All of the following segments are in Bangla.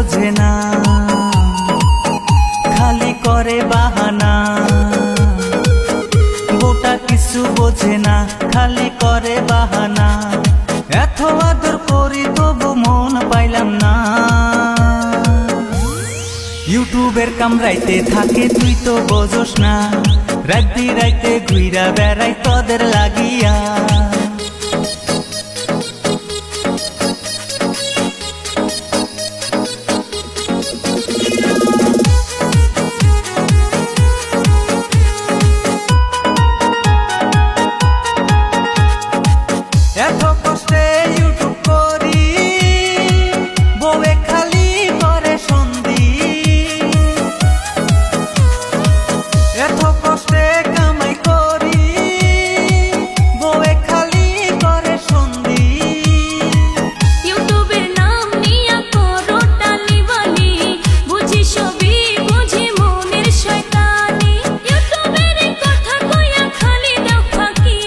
বোঝে না, খালি করে বাহানা। বউটা কিছু বোঝে না, খালি করে বাহানা। এত আদর করি তবু মন পাইলাম না। ইউটিউবের কামড়াইতে থাকে তুই তো বোঝস না, রাইতে রাইতে ঘুইরা বেড়াই তোদের লাগিয়া। এত কষ্টে ইউটিউব করি, বউয়ে খালি করে সন্ধি। এত কষ্টে কামাই করি, বউয়ে খালি করে সন্ধি। ইউটিউবের নাম নিয়া করো টালিবালি, বুঝি সবই বুঝি মনের শয়তানি। ইউটিউবের কথা কইয়া খালি দাও ফাঁকি,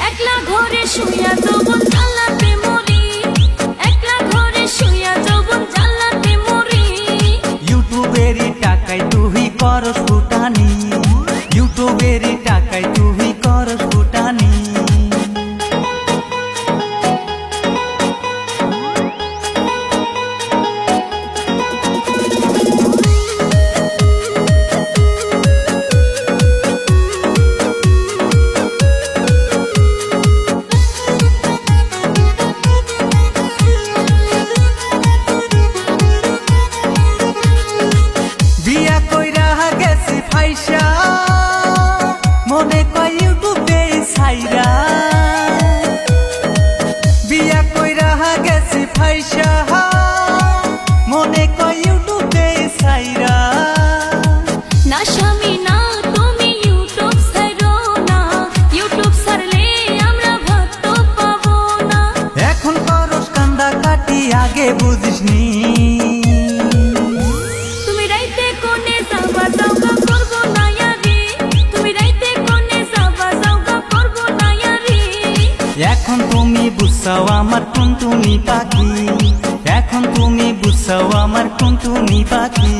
একলা ঘরে শুইয়া যৌবন জ্বালাতে মরি, একলা ঘরে শুইয়া যৌবন জ্বালাতে মরি। ইউটিউবেরই টাকায় তুই করস ফুটানি, ইউটিউবেরই টাকায় তুই করস ফুটানি। বিয়া কইরা গেছি ফাইসা, মনে কয় ইউটিউবে ছাইরা। বিয়া কইরা গেছি ফাইসা, মনে কয় ইউটিউবে ছাইরা। না স্বামী না তুমি ইউটিউব ছাইরো না, ইউটিউব ছাড়লে আমরা ভাত তো পাবো না। এখন করস কান্দা কাটি আগে বুঝিসনি। তুমি রাইতে কোনে যাবা যাওগা করবো না ইয়ারি, তুমি রাইতে কোনে যাবা যাওগা করবো না ইয়ারি। এখন তুমি বুঝছাও আমার টুনটুনি পাখি, এখন তুমি বুঝছাও আমার টুনটুনি পাখি।